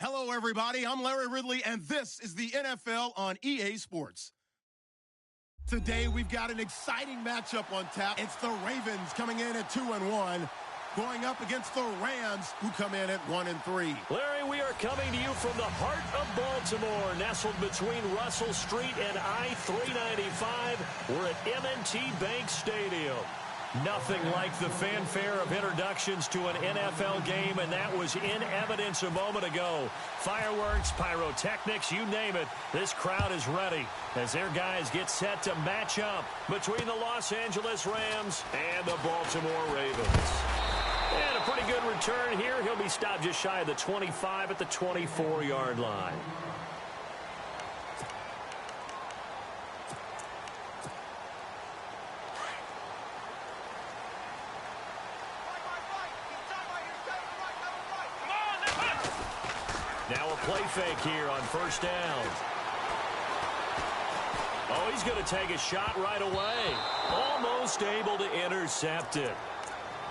Hello, everybody. I'm Larry Ridley, and this is the NFL on EA Sports. Today, we've got an exciting matchup on tap. It's the Ravens coming in at 2-1, going up against the Rams, who come in at 1-3. Larry, we are coming to you from the heart of Baltimore, nestled between Russell Street and I-395. We're at M&T Bank Stadium. Nothing like the fanfare of introductions to an NFL game, and that was in evidence a moment ago. Fireworks, pyrotechnics, you name it. This crowd is ready as their guys get set to match up between the Los Angeles Rams and the Baltimore Ravens. And a pretty good return here. He'll be stopped just shy of the 25 at the 24-yard line. Now a play fake here on first down. Oh, he's going to take a shot right away. Almost able to intercept it.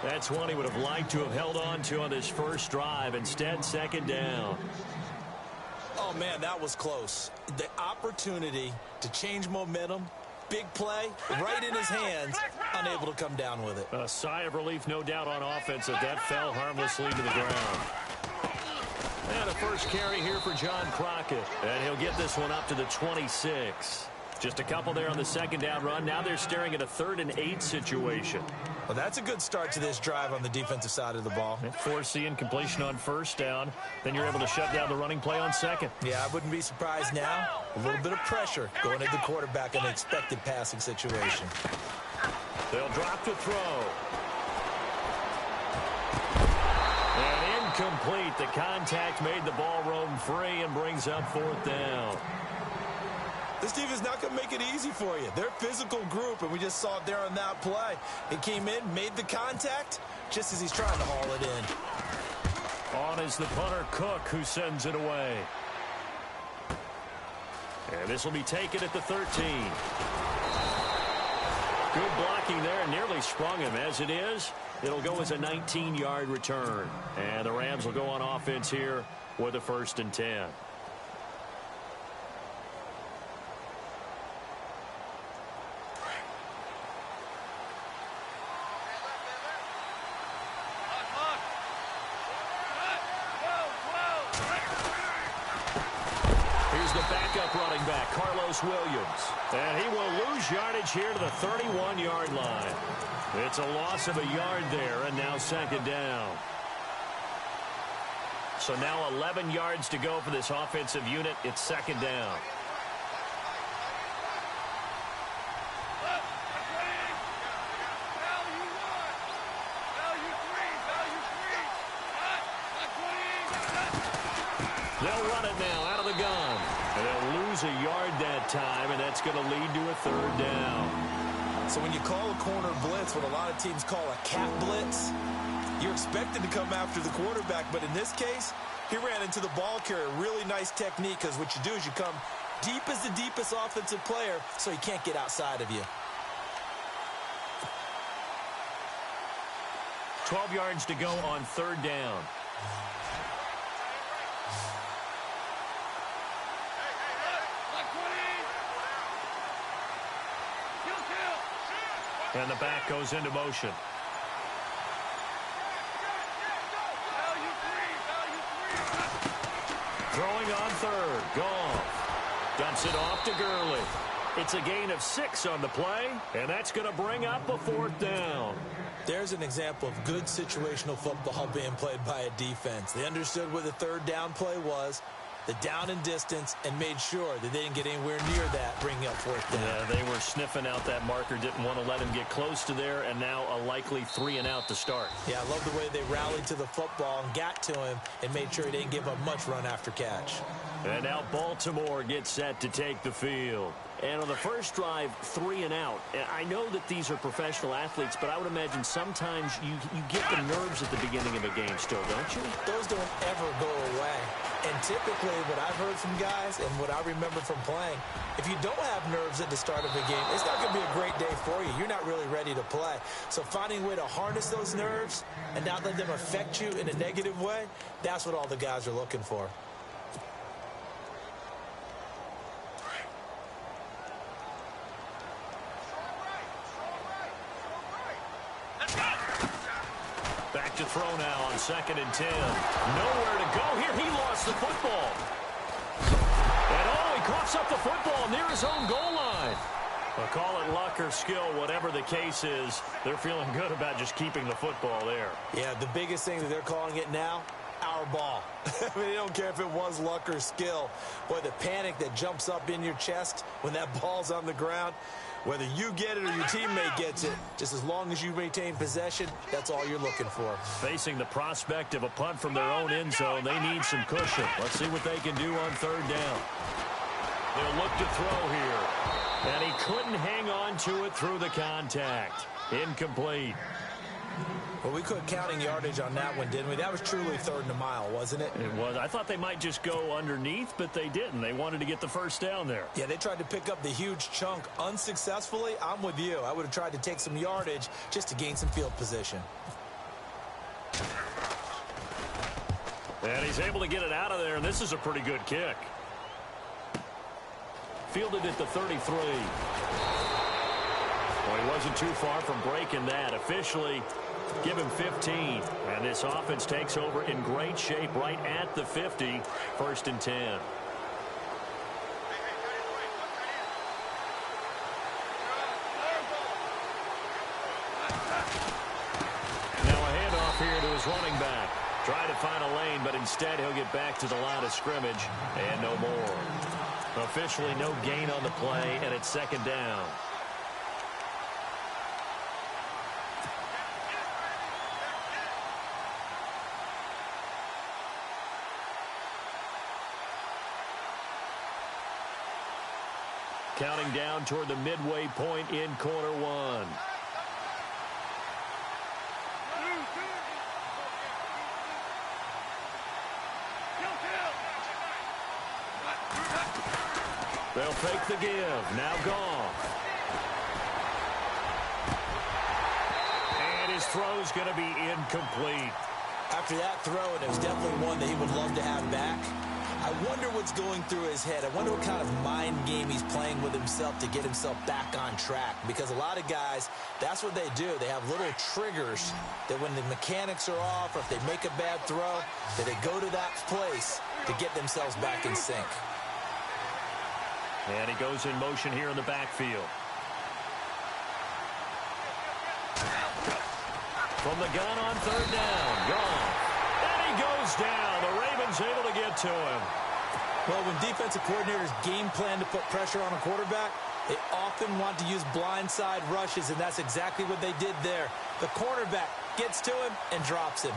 That's one he would have liked to have held on to on this first drive. Instead, second down. Oh, man, that was close. The opportunity to change momentum, big play, right in his hands, unable to come down with it. A sigh of relief, no doubt, on offense that fell harmlessly to the ground. And a first carry here for John Crockett. And he'll get this one up to the 26. Just a couple there on the second down run. Now they're staring at a 3rd and 8 situation. Well, that's a good start to this drive on the defensive side of the ball. Foreseeing completion on first down. Then you're able to shut down the running play on second. Yeah, I wouldn't be surprised now. A little bit of pressure going at the quarterback in an expected passing situation. They'll drop to throw. And incomplete. The contact made the ball roam free and brings up 4th down. This defense is not going to make it easy for you. They're a physical group, and we just saw it there on that play. He came in, made the contact, just as he's trying to haul it in. On is the punter, Cook, who sends it away. And this will be taken at the 13. Good blocking there, and nearly sprung him. As it is, it'll go as a 19-yard return. And the Rams will go on offense here with a 1st and 10. Running back Carlos Williams, and he will lose yardage here to the 31-yard line. It's a loss of a yard there, and now second down. So now 11 yards to go for this offensive unit. It's second down. They'll run it now out of the gun. And they'll lose a yard that time, and that's going to lead to a 3rd down. So when you call a corner blitz, what a lot of teams call a cat blitz, you're expected to come after the quarterback. But in this case, he ran into the ball carrier. Really nice technique, because what you do is you come deep as the deepest offensive player, so he can't get outside of you. 12 yards to go on 3rd down. And the back goes into motion. Throwing on 3rd. Goff dumps it off to Gurley. It's a gain of 6 on the play, and that's going to bring up a 4th down. There's an example of good situational football being played by a defense. They understood where the 3rd down play was, the down and distance, and made sure that they didn't get anywhere near that, bringing up 4th down. Yeah, they were sniffing out that marker, didn't want to let him get close to there, and now a likely 3 and out to start. Yeah, I love the way they rallied to the football and got to him and made sure he didn't give up much run after catch. And now Baltimore gets set to take the field. And on the first drive, 3 and out. I know that these are professional athletes, but I would imagine sometimes you get the nerves at the beginning of a game still, don't you? Those don't ever go away. And typically what I've heard from guys and what I remember from playing, if you don't have nerves at the start of a game, it's not going to be a great day for you. You're not really ready to play. So finding a way to harness those nerves and not let them affect you in a negative way, that's what all the guys are looking for. to throw now on 2nd and 10. Nowhere to go here. He lost the football. And he coughs up the football near his own goal line. Well, call it luck or skill, whatever the case is. They're feeling good about just keeping the football there. Yeah, the biggest thing that they're calling it now, our ball. I mean, they don't care if it was luck or skill. Boy, the panic that jumps up in your chest when that ball's on the ground, whether you get it or your teammate gets it, just as long as you maintain possession, that's all you're looking for. Facing the prospect of a punt from their own end zone, they need some cushion. Let's see what they can do on 3rd down. They'll look to throw here. And he couldn't hang on to it through the contact. Incomplete. Well, we quit counting yardage on that one, didn't we? That was truly 3rd and a mile, wasn't it? It was. I thought they might just go underneath, but they didn't. They wanted to get the first down there. Yeah, they tried to pick up the huge chunk unsuccessfully. I'm with you. I would have tried to take some yardage just to gain some field position. And he's able to get it out of there, and this is a pretty good kick. Fielded at the 33. Well, he wasn't too far from breaking that. Officially, give him 15. And this offense takes over in great shape right at the 50. 1st and 10. Now a handoff here to his running back. Try to find a lane, but instead he'll get back to the line of scrimmage and no more. Officially no gain on the play, and it's 2nd down. Counting down toward the midway point in quarter 1. They'll fake the give. Now Goff. And his throw's going to be incomplete. After that throw, and it was definitely one that he would love to have back, I wonder what's going through his head. I wonder what kind of mind game he's playing with himself to get himself back on track. Because a lot of guys, that's what they do. They have little triggers that when the mechanics are off or if they make a bad throw, that they go to that place to get themselves back in sync. And he goes in motion here in the backfield. From the gun on 3rd down. Gone. And he goes down. The Ravens able to get to him. Well, when defensive coordinators game plan to put pressure on a quarterback, they often want to use blindside rushes, and that's exactly what they did there. The cornerback gets to him and drops him.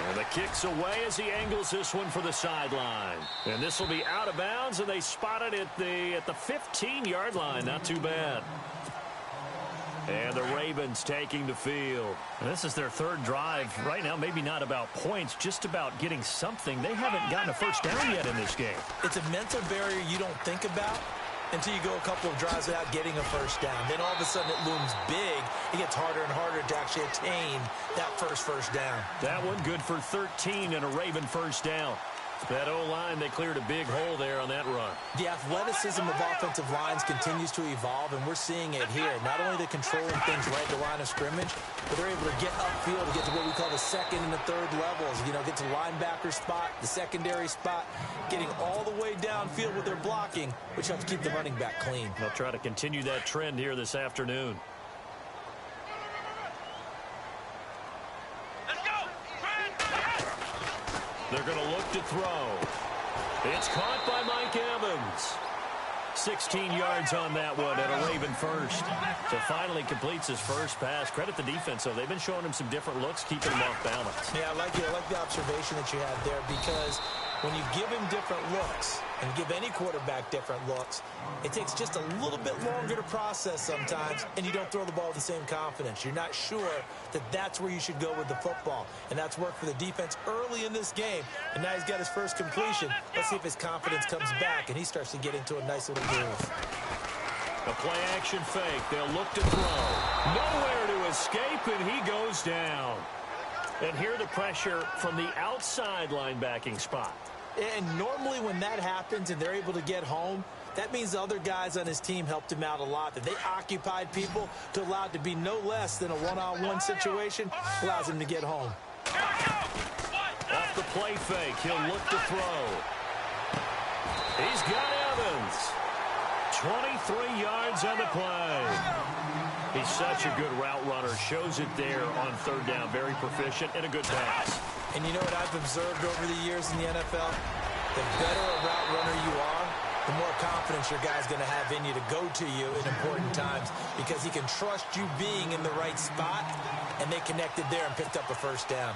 And the kick's away as he angles this one for the sideline. And this will be out of bounds, and they spot it at the 15-yard line. Not too bad. And the Ravens taking the field. And this is their 3rd drive. Right now, maybe not about points, just about getting something. They haven't gotten a first down yet in this game. It's a mental barrier you don't think about until you go a couple of drives without getting a first down. Then all of a sudden it looms big. It gets harder and harder to actually attain that first down. That one good for 13 and a Raven first down. That O-line, they cleared a big hole there on that run. The athleticism of offensive lines continues to evolve, and we're seeing it here. Not only they're controlling things right at the line of scrimmage, but they're able to get upfield to get to what we call the 2nd and the 3rd levels. You know, get to the linebacker spot, the secondary spot, getting all the way downfield with their blocking, which helps keep the running back clean. They'll try to continue that trend here this afternoon. They're going to look to throw. It's caught by Mike Evans. 16 yards on that one and a Raven first. So finally completes his first pass. Credit the defense, though. They've been showing him some different looks, keeping him off balance. Yeah, I like the observation that you had there, because when you give him different looks and give any quarterback different looks, it takes just a little bit longer to process sometimes, and you don't throw the ball with the same confidence. You're not sure that that's where you should go with the football, and that's worked for the defense early in this game, and now he's got his first completion. Let's see if his confidence comes back, and he starts to get into a nice little groove. A play-action fake. They'll look to throw. Nowhere to escape, and he goes down. And here the pressure from the outside linebacking spot. And normally when that happens and they're able to get home, that means the other guys on his team helped him out a lot, that they occupied people to allow it to be no less than a one-on-one situation, allows him to get home. Off the play fake, he'll look to throw. He's got Evans. 23 yards on the play. He's such a good route runner. Shows it there on third down. Very proficient and a good pass. And you know what I've observed over the years in the NFL? The better a route runner you are, the more confidence your guy's going to have in you to go to you in important times, because he can trust you being in the right spot, and they connected there and picked up a first down.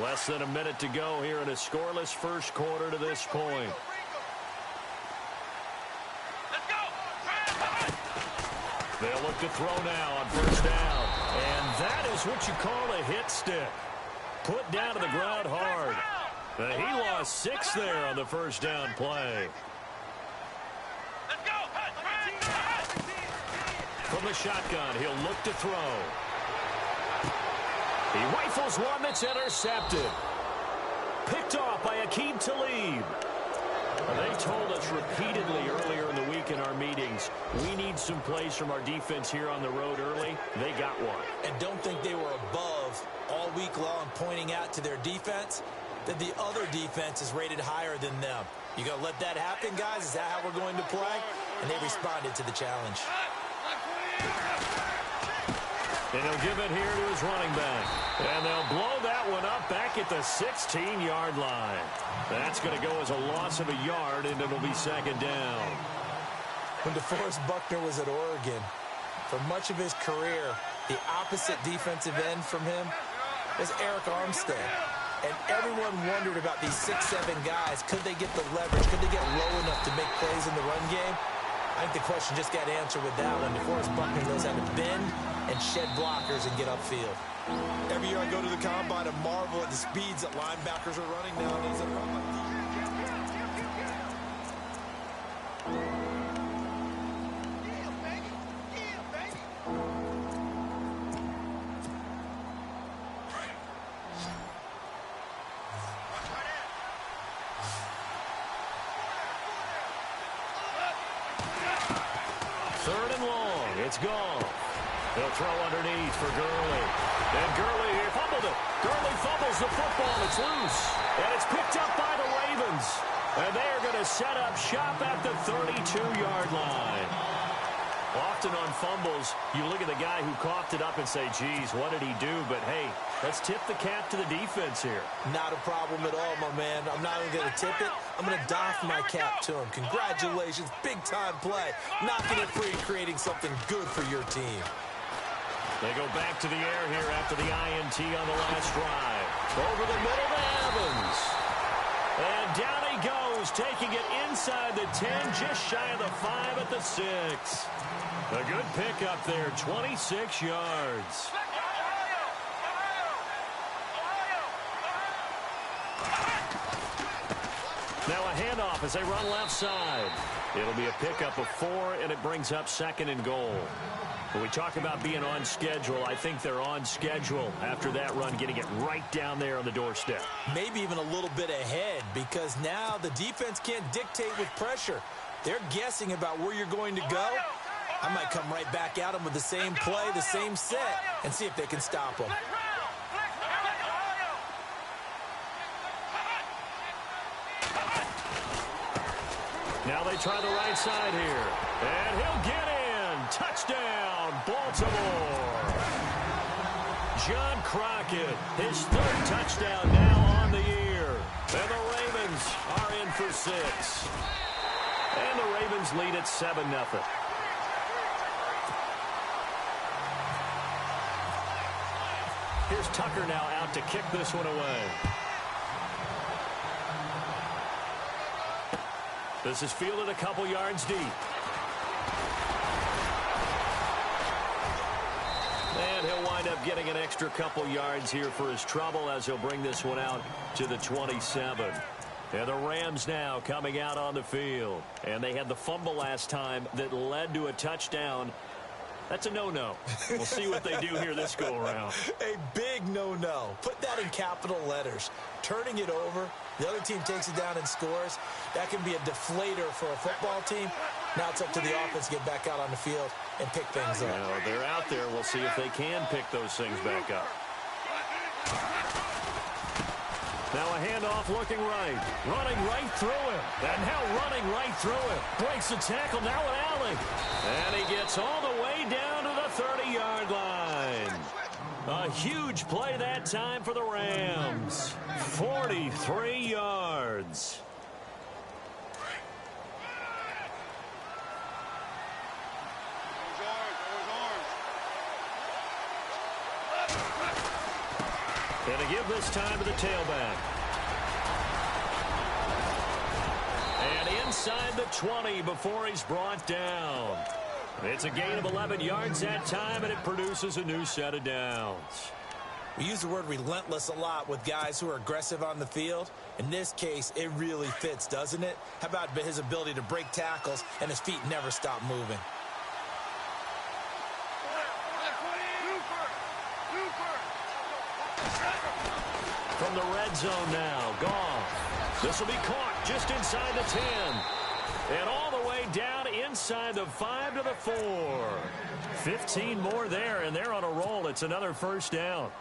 Less than a minute to go here in a scoreless first quarter to this point. They'll look to throw now on first down. And that is what you call a hit stick. Put down to the ground hard. He lost 6 there on the first down play. From the shotgun, he'll look to throw. He rifles one that's intercepted. Picked off by Aqib Talib. They told us repeatedly earlier in the week in our meetings, we need some plays from our defense here on the road early. They got one. And don't think they were above all week long, pointing out to their defense that the other defense is rated higher than them. You going to let that happen, guys? Is that how we're going to play? And they responded to the challenge. And he'll give it here to his running back. And they'll blow that one up back at the 16-yard line. That's going to go as a loss of a yard, and it'll be second down. When DeForest Buckner was at Oregon, for much of his career, the opposite defensive end from him was Eric Armstead. And everyone wondered about these 6'7" guys. Could they get the leverage? Could they get low enough to make plays in the run game? I think the question just got answered with that one. DeForest Buckner knows how to bend and shed blockers and get upfield. Every year I go to the combine and marvel at the speeds that linebackers are running nowadays. Third and long. It's gone. They'll throw underneath for Gurley. And Gurley here fumbled it. Gurley fumbles the football. It's loose. And it's picked up by the Ravens. And they are going to set up shop at the 32-yard line. Often on fumbles, you look at the guy who coughed it up and say, geez, what did he do? But, hey, let's tip the cap to the defense here. Not a problem at all, my man. I'm not even going to tip it. I'm going to doff my cap to him. Congratulations. Big-time play. Knocking it free, creating something good for your team. They go back to the air here after the INT on the last drive. Over the middle to Evans. And down he goes, taking it inside the 10, just shy of the 5 at the 6. A good pickup there, 26 yards. Now a handoff as they run left side. It'll be a pickup of 4, and it brings up second and goal. When we talk about being on schedule, I think they're on schedule after that run, getting it right down there on the doorstep. Maybe even a little bit ahead, because now the defense can't dictate with pressure. They're guessing about where you're going to go. I might come right back at them with the same play, the same set, and see if they can stop them. Now they try the right side here. And he'll get in. Touchdown, Baltimore. John Crockett, his 3rd touchdown now on the year. And the Ravens are in for 6. And the Ravens lead at 7-0. Here's Tucker now out to kick this one away. This is fielded a couple yards deep. And he'll wind up getting an extra couple yards here for his trouble as he'll bring this one out to the 27. And the Rams now coming out on the field. And they had the fumble last time that led to a touchdown. That's a no-no. We'll see what they do here this go-around. A big no-no. Put that in capital letters. Turning it over, the other team takes it down and scores. That can be a deflator for a football team. Now it's up to the offense to get back out on the field and pick things up. Well, they're out there. We'll see if they can pick those things back up. Now a handoff looking right. Running right through him. And now running right through him. Breaks the tackle. Now an alley. And he gets all the way down to the 30-yard line. A huge play that time for the Rams. 43 yards. And to give this time to the tailback. And inside the 20 before he's brought down. It's a gain of 11 yards that time, and it produces a new set of downs. We use the word relentless a lot with guys who are aggressive on the field. In this case, it really fits, doesn't it? How about his ability to break tackles and his feet never stop moving? From the red zone now, Goff. This will be caught just inside the 10. And all the way down inside the 5 to the 4. 15 more there, and they're on a roll. It's another first down.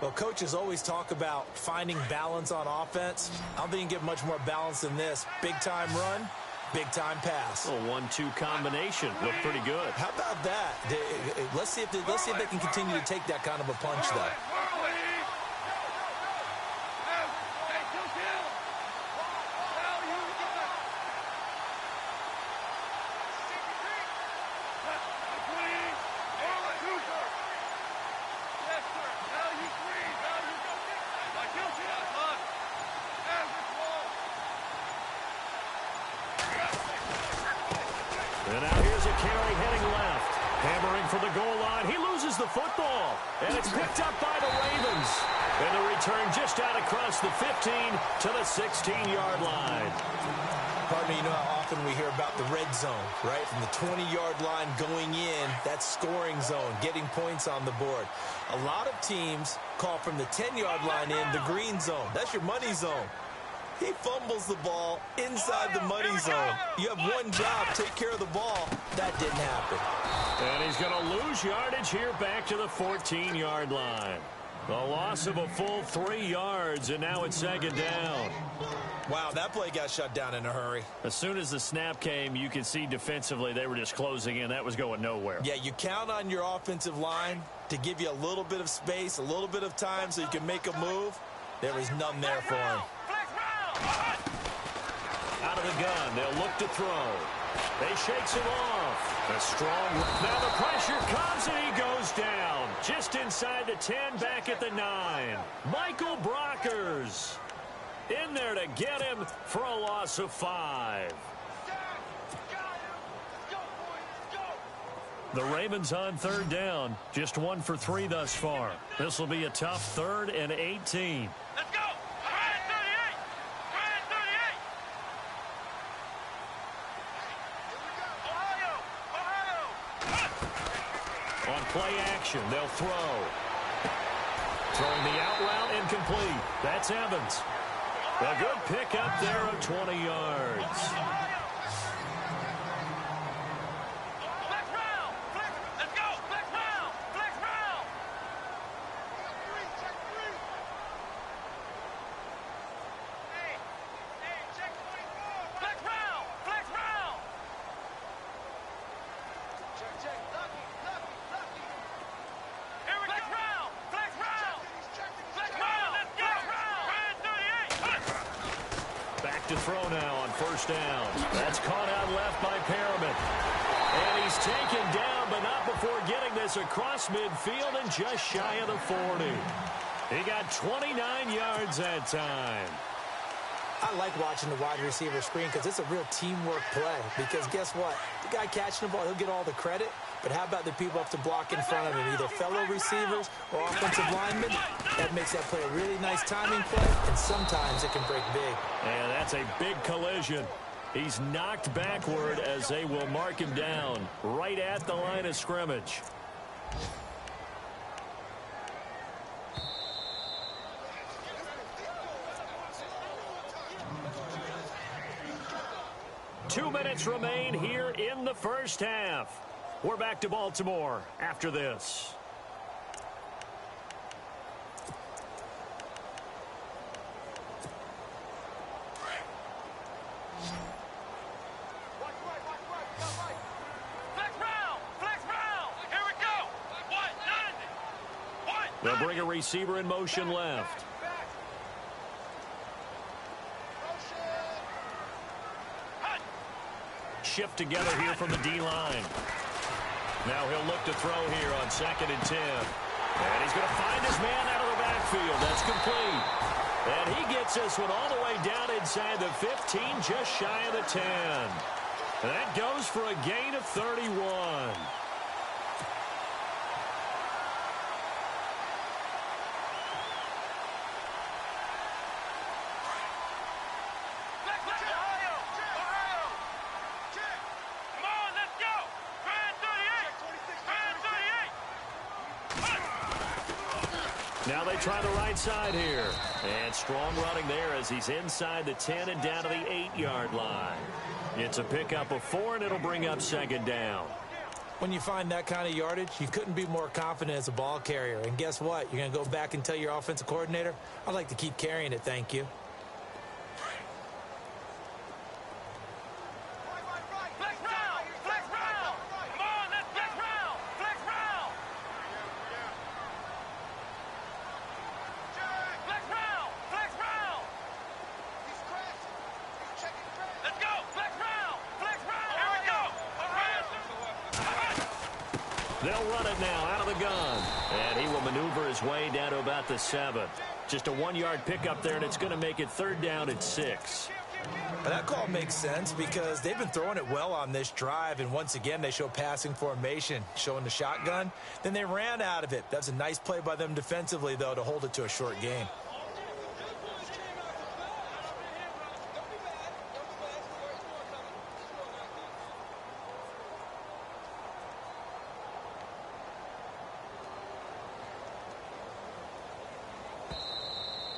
Well, coaches always talk about finding balance on offense. I don't think you can get much more balance than this. Big-time run, big-time pass. A 1-2 combination. Looked pretty good. How about that? Let's see if they can continue to take that kind of a punch, though. And now here's a carry heading left. Hammering for the goal line. He loses the football. And it's picked up by the Ravens. And the return just out across the 15 to the 16-yard line. Pardon me, you know how often we hear about the red zone, right? From the 20-yard line going in, that's scoring zone, getting points on the board. A lot of teams call from the 10-yard line in the green zone. That's your money zone. He fumbles the ball inside the money zone. You have one job, take care of the ball. That didn't happen. And he's going to lose yardage here back to the 14-yard line. The loss of a full 3 yards, and now it's second down. Wow, that play got shut down in a hurry. As soon as the snap came, you could see defensively they were just closing in. That was going nowhere. Yeah, you count on your offensive line to give you a little bit of space, a little bit of time so you can make a move. There was none there for him. Out of the gun, they'll look to throw. They shakes him off. A strong. Now the pressure comes and he goes down. Just inside the 10, back at the 9. Michael Brockers in there to get him for a loss of 5. The Ravens on third down. Just 1 for 3 thus far. This will be a tough 3rd and 18. Let's go! On play action, they'll throw. Throwing the out route incomplete. That's Evans. A good pick up there of 20 yards. To throw now on first down. That's caught out left by Perriman. And he's taken down, but not before getting this across midfield and just shy of the 40. He got 29 yards that time. I like watching the wide receiver screen because it's a real teamwork play. Because guess what? The guy catching the ball, he'll get all the credit. But how about the people up to block in front of him, either fellow receivers or offensive linemen? That makes that play a really nice timing play, and sometimes it can break big. And that's a big collision. He's knocked backward as they will mark him down right at the line of scrimmage. Two minutes remain here in the first half. We're back to Baltimore after this. They'll bring a receiver in motion left. Shift together here from the D-line. Now he'll look to throw here on 2nd and 10. And he's going to find his man out of the backfield. That's complete. And he gets this one all the way down inside the 15, just shy of the 10. And that goes for a gain of 31. Now they try the right side here. And strong running there as he's inside the 10 and down to the 8-yard line. It's a pickup of 4, and it'll bring up 2nd down. When you find that kind of yardage, you couldn't be more confident as a ball carrier. And guess what? You're going to go back and tell your offensive coordinator, I'd like to keep carrying it, thank you. They'll run it now out of the gun. And he will maneuver his way down to about the 7. Just a 1-yard pickup there, and it's going to make it 3rd down and 6. That call makes sense because they've been throwing it well on this drive, and once again they show passing formation, showing the shotgun. Then they ran out of it. That's a nice play by them defensively, though, to hold it to a short gain.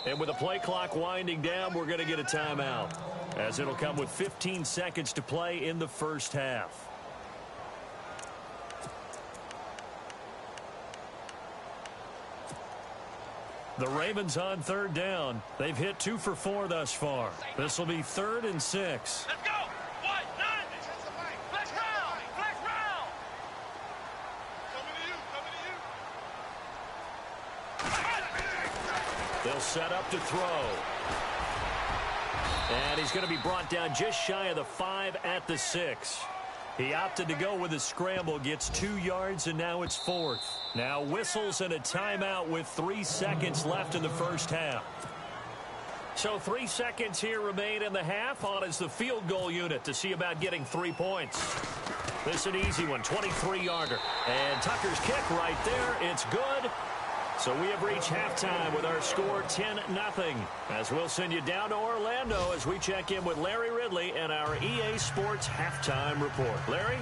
And with the play clock winding down, we're going to get a timeout, as it'll come with 15 seconds to play in the first half. The Ravens on 3rd down. They've hit 2 for 4 thus far. This will be 3rd and 6. Let's go. They'll set up to throw. And he's going to be brought down just shy of the 5 at the 6. He opted to go with a scramble, gets 2 yards, and now it's 4th. Now whistles and a timeout with 3 seconds left in the first half. So 3 seconds here remain in the half. On is the field goal unit to see about getting 3 points. This is an easy one, 23-yarder. And Tucker's kick right there. It's good. So we have reached halftime with our score 10-0. As we'll send you down to Orlando as we check in with Larry Ridley and our EA Sports halftime report. Larry?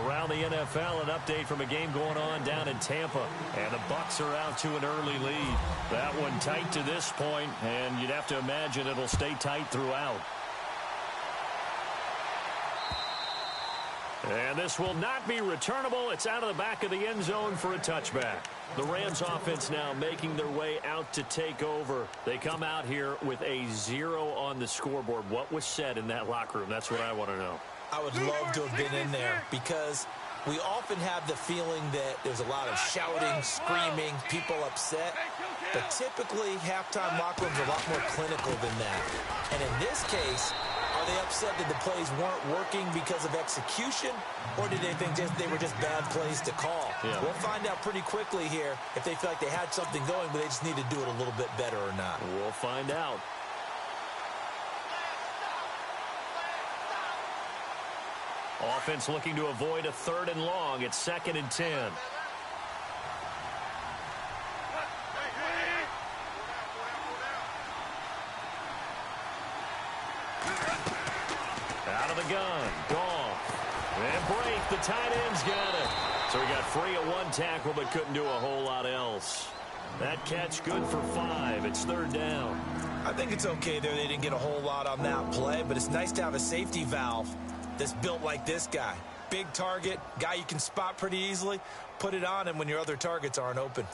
Around the NFL, an update from a game going on down in Tampa. And the Bucs are out to an early lead. That one tight to this point, and you'd have to imagine it'll stay tight throughout. And this will not be returnable. It's out of the back of the end zone for a touchback. The Rams offense now making their way out to take over. They come out here with a 0 on the scoreboard. What was said in that locker room? That's what I want to know. I would love to have been in there because we often have the feeling that there's a lot of shouting, screaming, people upset. But typically, halftime locker rooms are a lot more clinical than that. And in this case, are they upset that the plays weren't working because of execution, or did they think they were just bad plays to call? Yeah. We'll find out pretty quickly here if they feel like they had something going, but they just need to do it a little bit better or not. We'll find out. Offense looking to avoid a 3rd and long. It's 2nd and 10. Out of the gun. Goff. And break. The tight end's got it. So he got free at one tackle but couldn't do a whole lot else. That catch good for 5. It's third down. I think it's okay there. They didn't get a whole lot on that play, but it's nice to have a safety valve that's built like this guy. Big target, guy you can spot pretty easily. Put it on him when your other targets aren't open.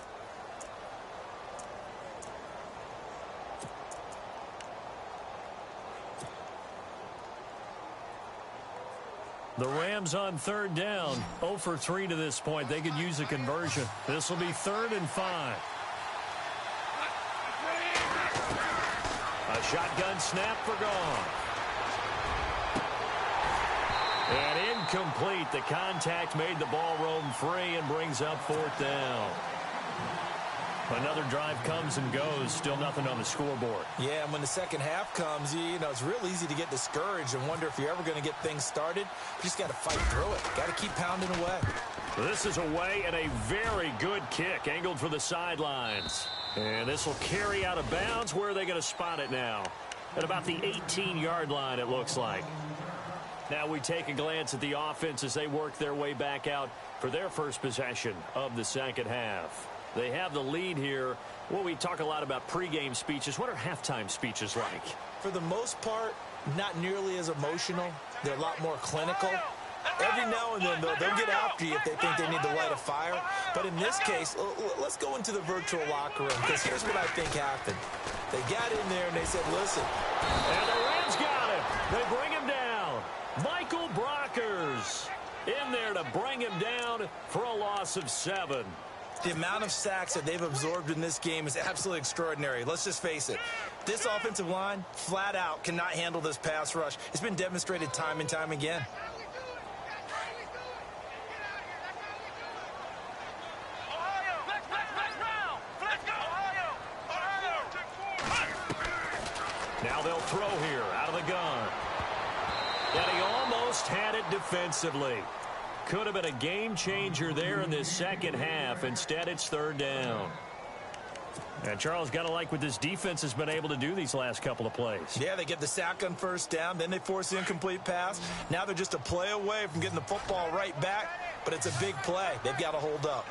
The Rams on third down. 0 for 3 to this point. They could use a conversion. This will be 3rd and 5. A shotgun snap for Goff. And incomplete. The contact made the ball roam free and brings up 4th down. Another drive comes and goes. Still nothing on the scoreboard. Yeah, and when the second half comes, you know, it's real easy to get discouraged and wonder if you're ever going to get things started. You just got to fight through it. Got to keep pounding away. This is away and a very good kick angled for the sidelines. And this will carry out of bounds. Where are they going to spot it now? At about the 18-yard line, it looks like. Now we take a glance at the offense as they work their way back out for their first possession of the second half. They have the lead here. Well, we talk a lot about pregame speeches. What are halftime speeches like? For the most part, not nearly as emotional. They're a lot more clinical. Every now and then, though, they'll get after you if they think they need to light a fire. But in this case, let's go into the virtual locker room, because here's what I think happened. They got in there and they said, listen. And the Rams got him. They bring him down. Michael Brockers in there to bring him down for a loss of 7. The amount of sacks that they've absorbed in this game is absolutely extraordinary. Let's just face it. This offensive line, flat out, cannot handle this pass rush. It's been demonstrated time and time again. Now they'll throw here out of the gun. And he almost had it defensively. Could have been a game changer there in this second half. Instead, it's third down. And Charles, got to like what this defense has been able to do these last couple of plays. Yeah, they get the sack on first down, then they force the incomplete pass. Now they're just a play away from getting the football right back, but it's a big play. They've got to hold up.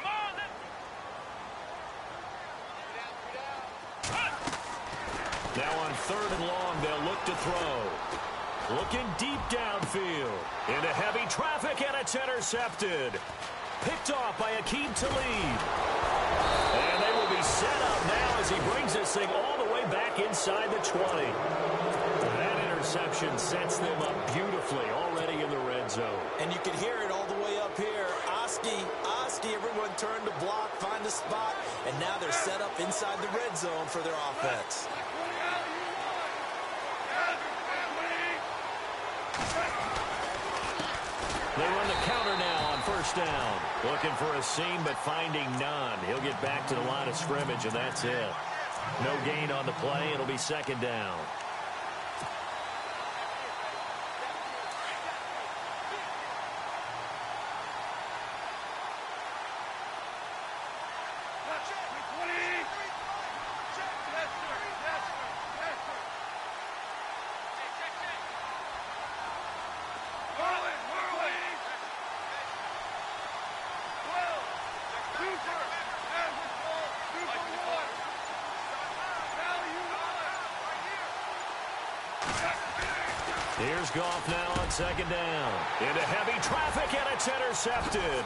Now on 3rd and long, they'll look to throw. Looking deep downfield. Into heavy traffic, and it's intercepted. Picked off by Aqib Talib. And they will be set up now as he brings this thing all the way back inside the 20. That interception sets them up beautifully already in the red zone. And you can hear it all the way up here. Oski, everyone turned to block, find a spot, and now they're set up inside the red zone for their offense. They run the counter now on first down. Looking for a seam, but finding none. He'll get back to the line of scrimmage, and that's it. No gain on the play. It'll be second down. Here's Goff now on second down. Into heavy traffic, and it's intercepted.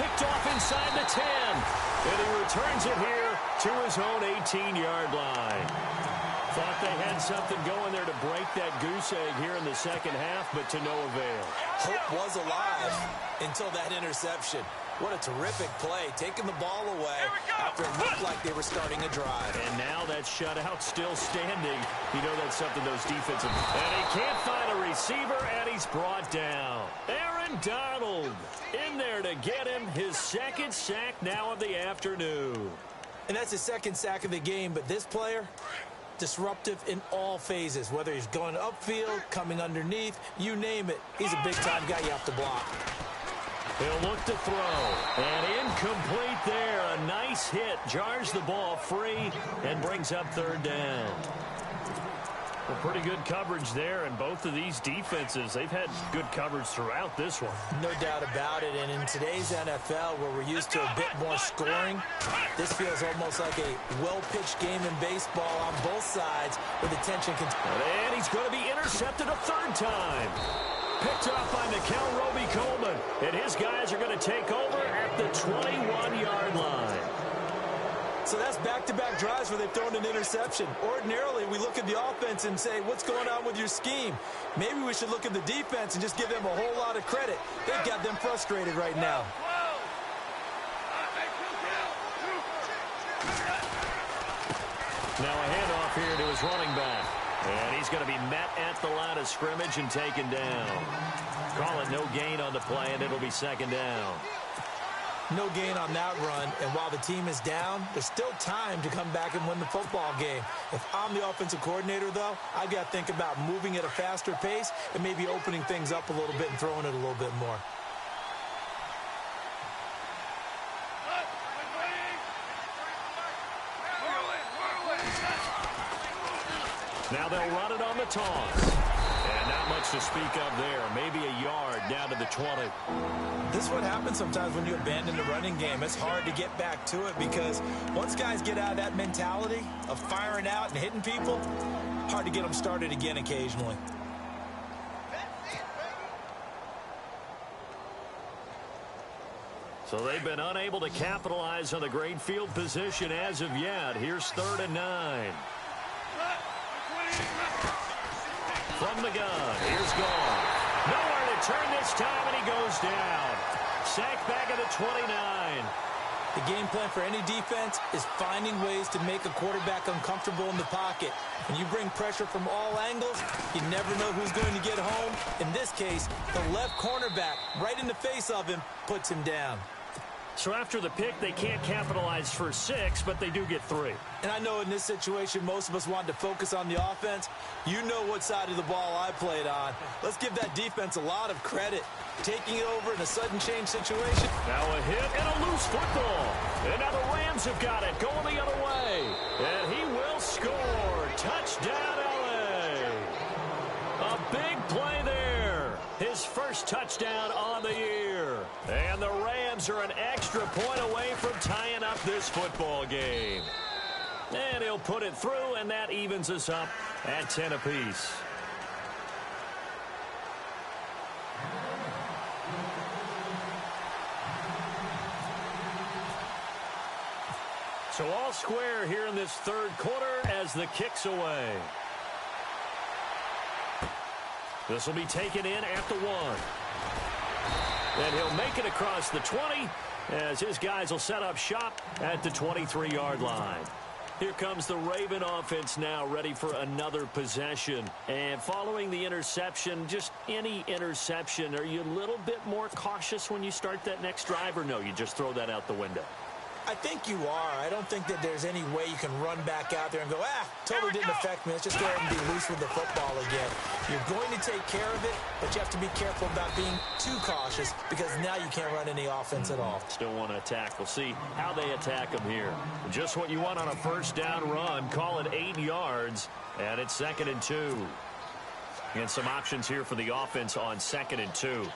Picked off inside the 10. And he returns it here to his own 18-yard line. Thought they had something going there to break that goose egg here in the second half, but to no avail. Hope was alive until that interception. What a terrific play, taking the ball away after it looked like they were starting a drive. And now that shutout still standing. You know that's something those defensive... And he can't find a receiver, and he's brought down. Aaron Donald in there to get him his second sack now of the afternoon. And that's his second sack of the game, but this player, disruptive in all phases, whether he's going upfield, coming underneath, you name it. He's a big-time guy you have to block. He'll look to throw. And incomplete there. A nice hit. Jars the ball free and brings up third down. Well, pretty good coverage there, and both of these defenses, they've had good coverage throughout this one. No doubt about it, and in today's NFL, where we're used to a bit more scoring, this feels almost like a well-pitched game in baseball on both sides with the tension continuing. And he's going to be intercepted a third time. Picked off by Mikel Roby-Coleman, and his guys are going to take over at the 21-yard line. So that's back-to-back drives where they've thrown an interception. Ordinarily, we look at the offense and say, what's going on with your scheme? Maybe we should look at the defense and just give them a whole lot of credit. They've got them frustrated right now. Now a handoff here to his running back. And he's going to be met at the line of scrimmage and taken down. Call it no gain on the play, and it'll be second down. No gain on that run, and while the team is down, there's still time to come back and win the football game. If I'm the offensive coordinator, though, I've got to think about moving at a faster pace and maybe opening things up a little bit and throwing it a little bit more. Now they'll run it on the toss. And not much to speak of there. Maybe a yard down to the 20. This is what happens sometimes when you abandon the running game. It's hard to get back to it because once guys get out of that mentality of firing out and hitting people, hard to get them started again occasionally. So they've been unable to capitalize on the great field position as of yet. Here's 3rd and 9. From the gun, here's Gone. Nowhere to turn this time, and he goes down. Sacked back at the 29. The game plan for any defense is finding ways to make a quarterback uncomfortable in the pocket. When you bring pressure from all angles, you never know who's going to get home. In this case, the left cornerback, right in the face of him, puts him down. So after the pick, they can't capitalize for 6, but they do get 3. And I know in this situation, most of us wanted to focus on the offense. You know what side of the ball I played on. Let's give that defense a lot of credit. Taking it over in a sudden change situation. Now a hit and a loose football. And now the Rams have got it going the other way. And he will score. Touchdown, LA. A big play there. His first touchdown on the year. And the Rams are an extra point away from tying up this football game. And he'll put it through, and that evens us up at 10 apiece. So all square here in this third quarter as the kick's away. This will be taken in at the 1. And he'll make it across the 20 as his guys will set up shop at the 23-yard line. Here comes the Raven offense now, ready for another possession. And following the interception, just any interception, are you a little bit more cautious when you start that next drive, or no, you just throw that out the window? I think you are. I don't think that there's any way you can run back out there and go, totally didn't affect me. Let's just go ahead and be loose with the football again. You're going to take care of it, but you have to be careful about being too cautious because now you can't run any offense at all. Still want to attack. We'll see how they attack them here. Just what you want on a first down run. Call it 8 yards, and it's 2nd and 2. And some options here for the offense on 2nd and 2.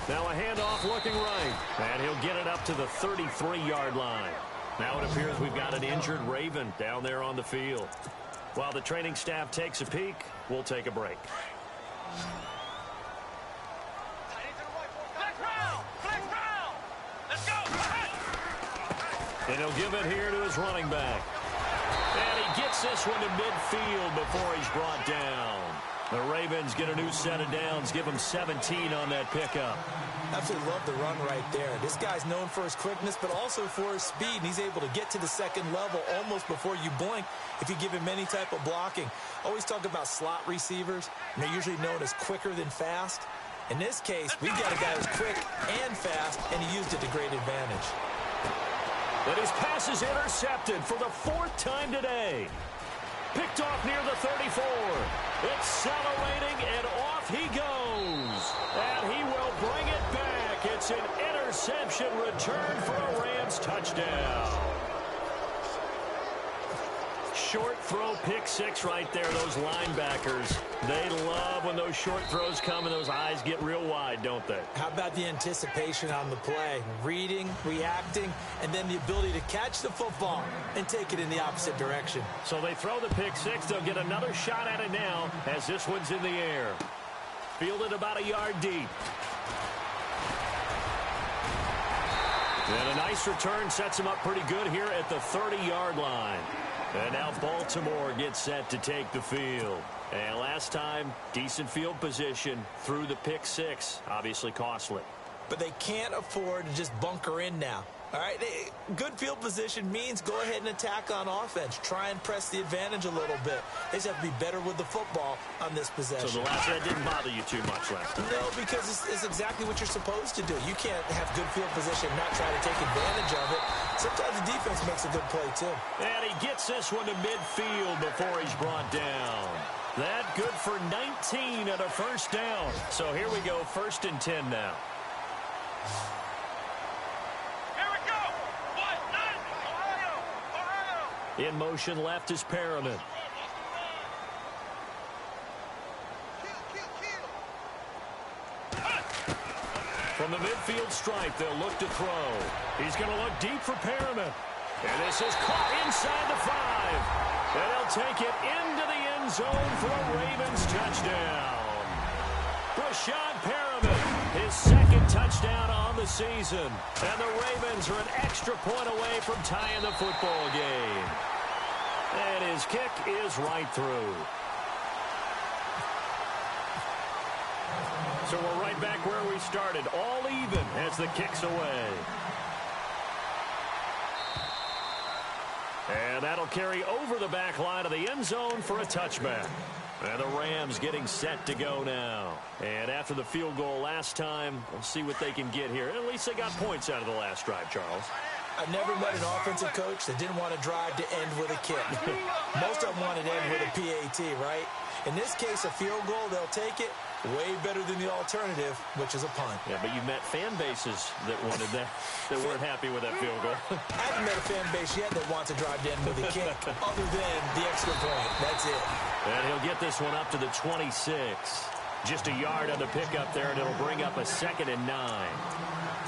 Now a handoff looking right, and he'll get it up to the 33-yard line. Now it appears we've got an injured Raven down there on the field. While the training staff takes a peek, we'll take a break. And he'll give it here to his running back. And he gets this one to midfield before he's brought down. The Ravens get a new set of downs, give him 17 on that pickup. Absolutely love the run right there. This guy's known for his quickness, but also for his speed. And he's able to get to the second level almost before you blink if you give him any type of blocking. Always talk about slot receivers, and they're usually known as quicker than fast. In this case, we've got a guy who's quick and fast, and he used it to great advantage. But his pass is intercepted for the 4th time today. Picked off near the 34. Accelerating, and off he goes. And he will bring it back. It's It's an interception return for a Rams touchdown. Short throw, pick six right there. Those linebackers, they love when those short throws come and those eyes get real wide, don't they? How about the anticipation on the play? Reading, reacting, and then the ability to catch the football and take it in the opposite direction. So they throw the pick six. They'll get another shot at it now as this one's in the air. Fielded about a yard deep. And a nice return sets him up pretty good here at the 30-yard line. And now Baltimore gets set to take the field. And last time, decent field position through the pick six. Obviously costly. But they can't afford to just bunker in now. All right, good field position means go ahead and attack on offense. Try and press the advantage a little bit. They just have to be better with the football on this possession. So that didn't bother you too much last time? No, because it's exactly what you're supposed to do. You can't have good field position and not try to take advantage of it. Sometimes the defense makes a good play, too. And he gets this one to midfield before he's brought down. That good for 19 at a first down. So here we go, 1st and 10 now. In motion left is Perriman. From the midfield stripe, they'll look to throw. He's going to look deep for Perriman. And this is caught inside the 5. And they'll take it into the end zone for a Ravens touchdown. Rashad Perriman, his 2nd touchdown on the season. And the Ravens are an extra point away from tying the football game. And his kick is right through. So we're right back where we started. All even as the kick's away. And that'll carry over the back line of the end zone for a touchback. And the Rams getting set to go now. And after the field goal last time, we'll see what they can get here. At least they got points out of the last drive, Charles. I've never met an offensive coach that didn't want to drive to end with a kick. Most of them wanted to end with a PAT, right? In this case, a field goal, they'll take it. Way better than the alternative, which is a punt. Yeah, but you've met fan bases that wanted that weren't happy with that field goal. I haven't met a fan base yet that wants to drive to end with a kick other than the extra point. That's it. And he'll get this one up to the 26. Just a yard on the pickup there, and it'll bring up a 2nd and 9.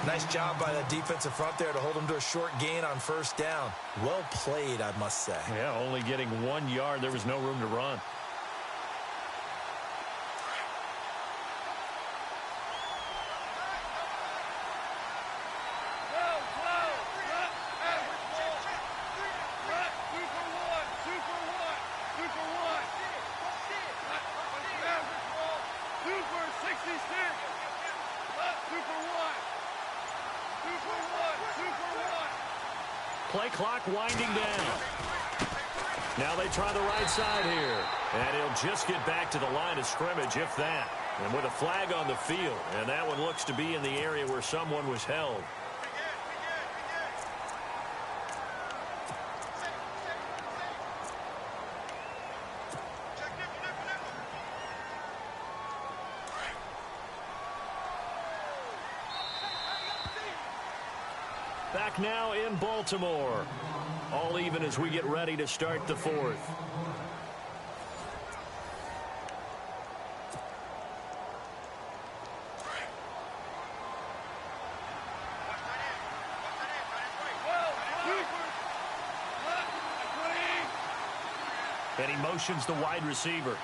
Nice job by the defensive front there to hold him to a short gain on 1st down. Well played, I must say. Yeah, only getting 1 yard. There was no room to run. Play clock winding down. Now they try the right side here. And he'll just get back to the line of scrimmage, if that. And with a flag on the field. And that one looks to be in the area where someone was held. Back now in Baltimore. All even as we get ready to start the 4th. And he motions the wide receiver.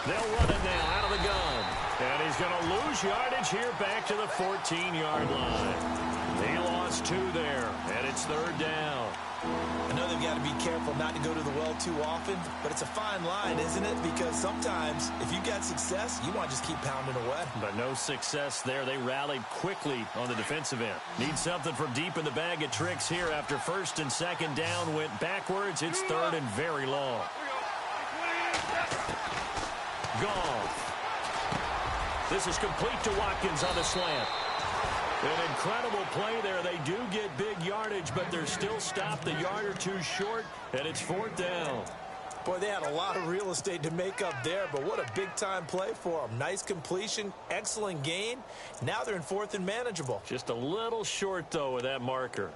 They'll run it now out of the gun. And he's going to lose yardage here back to the 14-yard line. He lost 2 there, and it's 3rd down. I know they've got to be careful not to go to the well too often, but it's a fine line, isn't it? Because sometimes, if you got success, you want to just keep pounding away. But no success there. They rallied quickly on the defensive end. Need something from deep in the bag of tricks here after 1st and 2nd down went backwards. It's 3rd and very long. Goff. This is complete to Watkins on the slant. An incredible play there. They do get big yardage, but they're still stopped a yard or two short, and it's 4th down. Boy, they had a lot of real estate to make up there, but what a big-time play for them. Nice completion, excellent gain. Now they're in 4th and manageable. Just a little short, though, with that marker.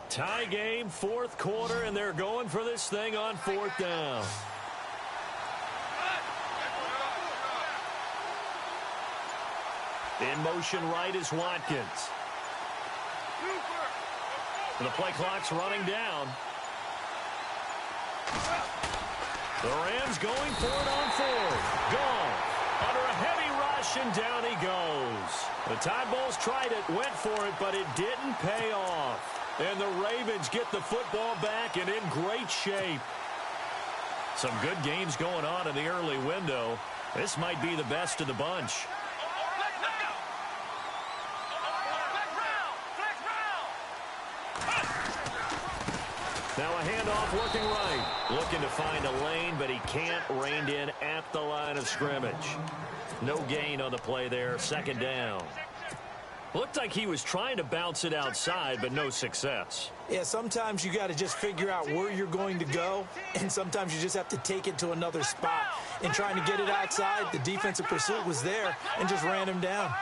Tie game, 4th quarter, and they're going for this thing on 4th down. In motion right is Watkins. The play clock's running down. The Rams going for it on 4th. Gone. Under a heavy rush, and down he goes. The Tide Bulls tried it, went for it, but it didn't pay off. And the Ravens get the football back and in great shape. Some good games going on in the early window. This might be the best of the bunch. Now a handoff looking right. Looking to find a lane, but he can't. Reined in at the line of scrimmage. No gain on the play there. 2nd down. Looked like he was trying to bounce it outside, but no success. Yeah, sometimes you got to just figure out where you're going to go, and sometimes you just have to take it to another spot. And trying to get it outside, the defensive pursuit was there and just ran him down.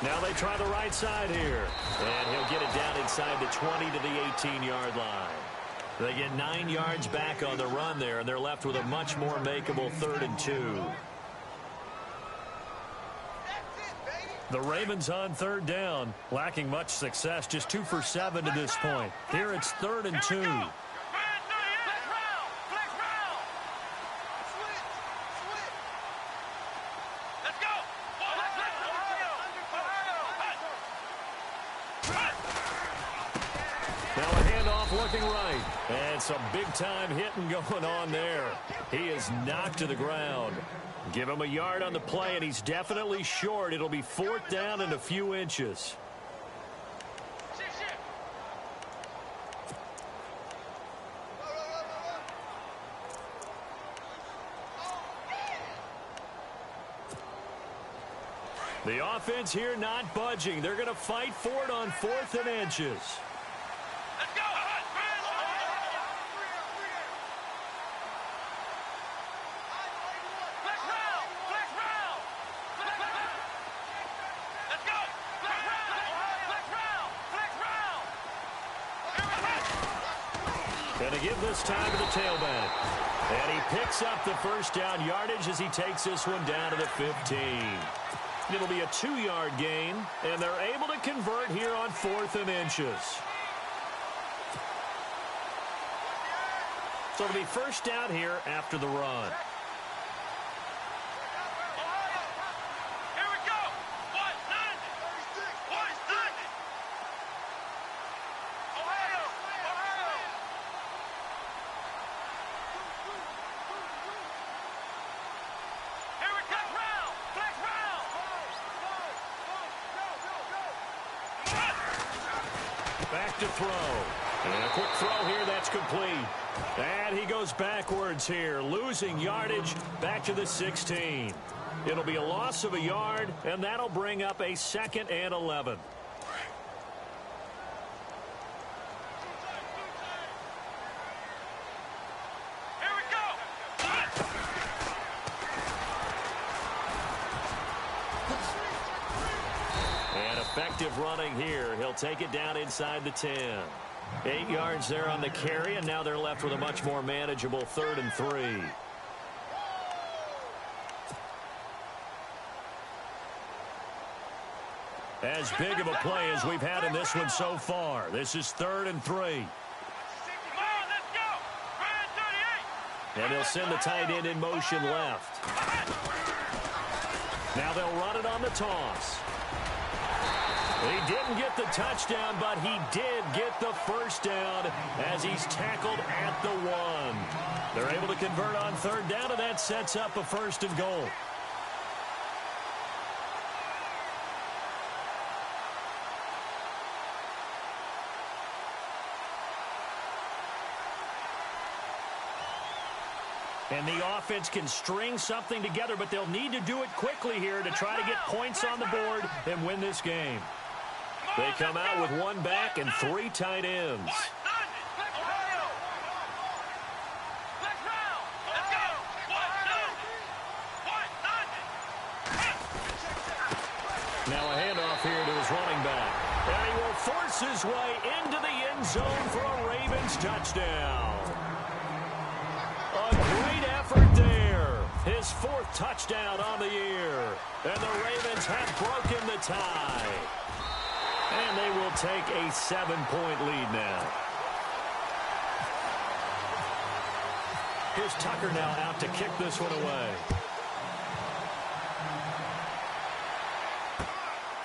Now they try the right side here. And he'll get it down inside the 20 to the 18-yard line. They get 9 yards back on the run there, and they're left with a much more makeable 3rd and 2. The Ravens on 3rd down, lacking much success, just 2 for 7 to this point. Here it's 3rd and 2. Now a handoff looking right. And some big-time hitting going on there. He is knocked to the ground. Give him a yard on the play, and he's definitely short. It'll be 4th down and a few inches. The offense here not budging. They're going to fight for it on 4th and inches. Going to give this time to the tailback. And he picks up the 1st down yardage as he takes this one down to the 15. It'll be a 2-yard gain, and they're able to convert here on 4th and inches. So it'll be 1st down here after the run. Back to throw. And a quick throw here, that's complete. And he goes backwards here, losing yardage back to the 16. It'll be a loss of a yard, and that'll bring up a 2nd and 11. Effective running here. He'll take it down inside the 10. 8 yards there on the carry, and now they're left with a much more manageable 3rd and 3. As big of a play as we've had in this one so far. This is 3rd and 3. And they'll send the tight end in motion left. Now they'll run it on the toss. He didn't get the touchdown, but he did get the 1st down as he's tackled at the 1. They're able to convert on 3rd down, and that sets up a 1st and goal. And the offense can string something together, but they'll need to do it quickly here to try to get points on the board and win this game. They come out with one back and 3 tight ends. Now a handoff here to his running back. And he will force his way into the end zone for a Ravens touchdown. A great effort there. His 4th touchdown on the year. And the Ravens have broken the tie. And they will take a 7-point lead now. Here's Tucker now out to kick this one away.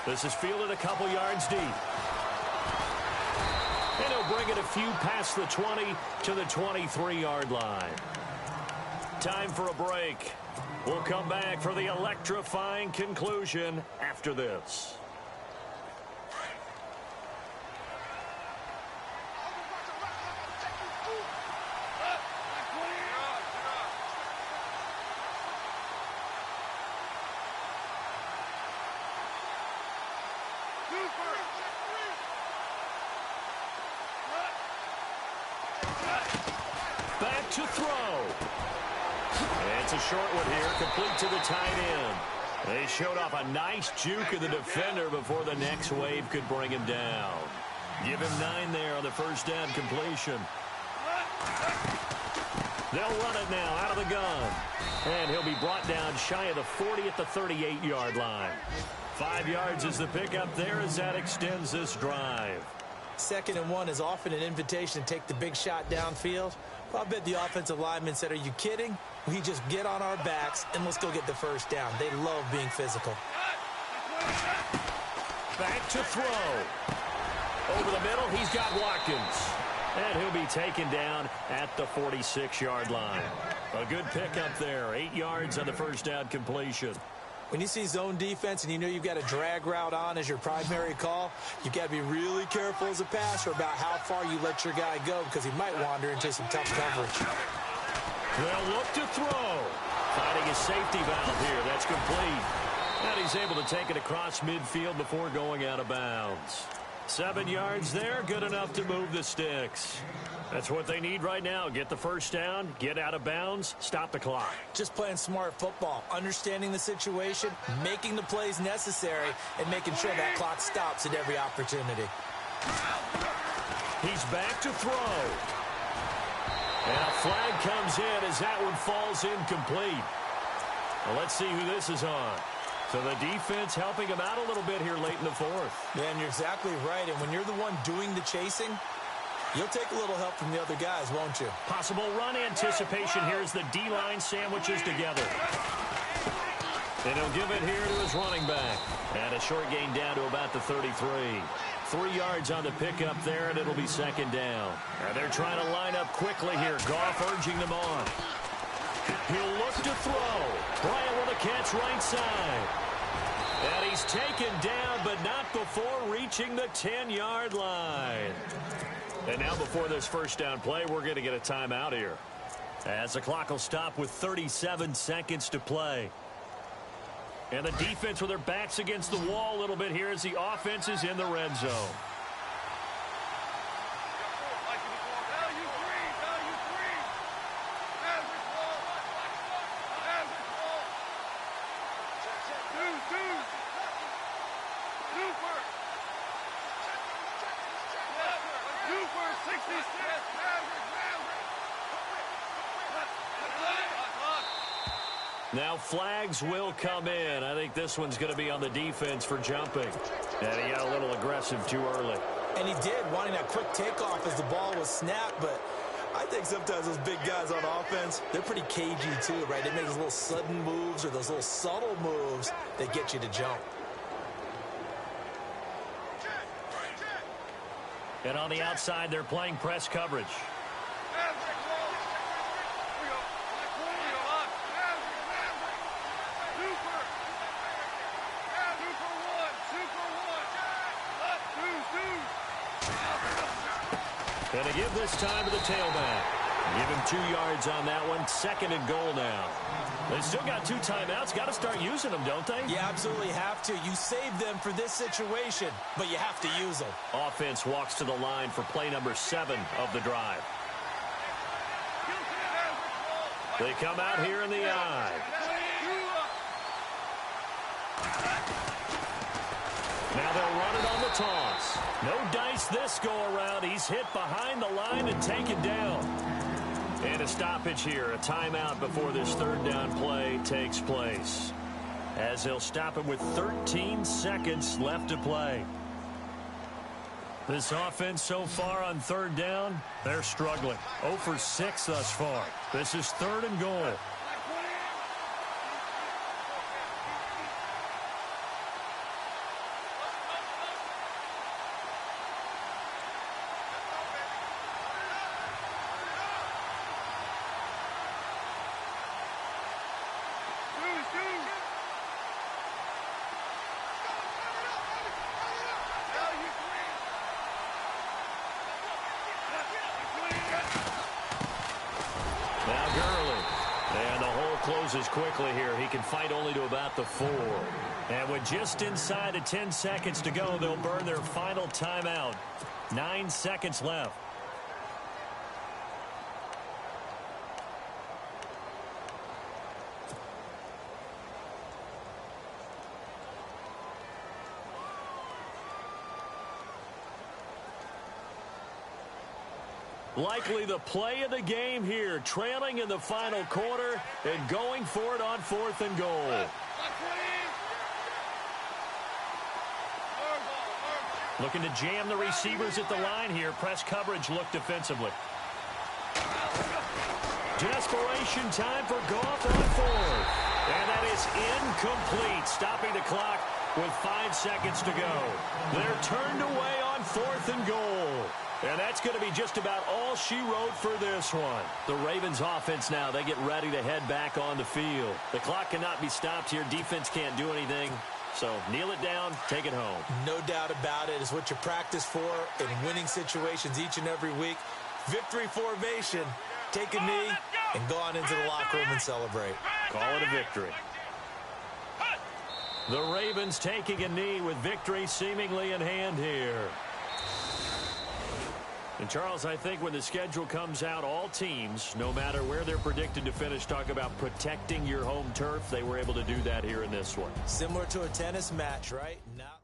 This is fielded a couple yards deep. And he'll bring it a few past the 20 to the 23-yard line. Time for a break. We'll come back for the electrifying conclusion after this. Back to throw. It's a short one here, complete to the tight end. They showed off a nice juke of the defender before the next wave could bring him down. Give him 9 there on the first down completion. They'll run it now out of the gun. And he'll be brought down shy of the 40 at the 38-yard line. 5 yards is the pickup there as that extends this drive. 2nd and 1 is often an invitation to take the big shot downfield. Well, I bet the offensive lineman said, are you kidding? We just get on our backs and let's go get the first down. They love being physical. Back to throw. Over the middle, he's got Watkins. And he'll be taken down at the 46-yard line. A good pickup there. 8 yards on the first down completion. When you see zone defense and you know you've got a drag route on as your primary call, you've got to be really careful as a passer about how far you let your guy go because he might wander into some tough coverage. They'll look to throw. Finding his safety valve here. That's complete. And he's able to take it across midfield before going out of bounds. 7 yards there, good enough to move the sticks. That's what they need right now. Get the first down, get out of bounds, stop the clock. Just playing smart football, understanding the situation, making the plays necessary, and making sure that clock stops at every opportunity. He's back to throw. And a flag comes in as that one falls incomplete. Well, let's see who this is on. So the defense helping him out a little bit here late in the 4th. Yeah, and you're exactly right. And when you're the one doing the chasing, you'll take a little help from the other guys, won't you? Possible run anticipation here as the D-line sandwiches together. And he'll give it here to his running back. And a short gain down to about the 33. 3 yards on the pickup there, and it'll be 2nd down. And they're trying to line up quickly here. Goff urging them on. He'll look to throw. Bryant with a catch right side. And he's taken down, but not before reaching the 10-yard line. And now before this first down play, we're going to get a timeout here. As the clock will stop with 37 seconds to play. And the defense with their backs against the wall a little bit here as the offense is in the red zone. Now flags will come in. I think this one's going to be on the defense for jumping. And he got a little aggressive too early. And he did, wanting that quick takeoff as the ball was snapped. But I think sometimes those big guys on offense, they're pretty cagey too, right? They make those little sudden moves or those little subtle moves that get you to jump. And on the outside, they're playing press coverage. And to give this time to the tailback. Give him 2 yards on that one. 2nd and goal now. They still got 2 timeouts. Got to start using them, don't they? You absolutely have to. You save them for this situation, but you have to use them. Offense walks to the line for play number 7 of the drive. They come out here in the I. Now they'll run it on the toss. No dice this go-around. He's hit behind the line and taken down. And a stoppage here, a timeout before this 3rd down play takes place. As he'll stop it with 13 seconds left to play. This offense so far on 3rd down, they're struggling. 0 for 6 thus far. This is 3rd and goal. Closes quickly here. He can fight only to about the 4. And with just inside of 10 seconds to go, they'll burn their final timeout. 9 seconds left. Likely the play of the game here, trailing in the final quarter and going for it on 4th and goal. Looking to jam the receivers at the line here. Press coverage look defensively. Desperation time for Goff on 4th. And that is incomplete, stopping the clock with 5 seconds to go. They're turned away on 4th and goal. And that's going to be just about all she wrote for this one. The Ravens offense now, they get ready to head back on the field. The clock cannot be stopped here. Defense can't do anything. So kneel it down, take it home. No doubt about it. It's what you practice for in winning situations each and every week. Victory formation. Take a knee and go on into the locker room and celebrate. Call it a victory. The Ravens taking a knee with victory seemingly in hand here. And, Charles, I think when the schedule comes out, all teams, no matter where they're predicted to finish, talk about protecting your home turf. They were able to do that here in this one. Similar to a tennis match, right? Now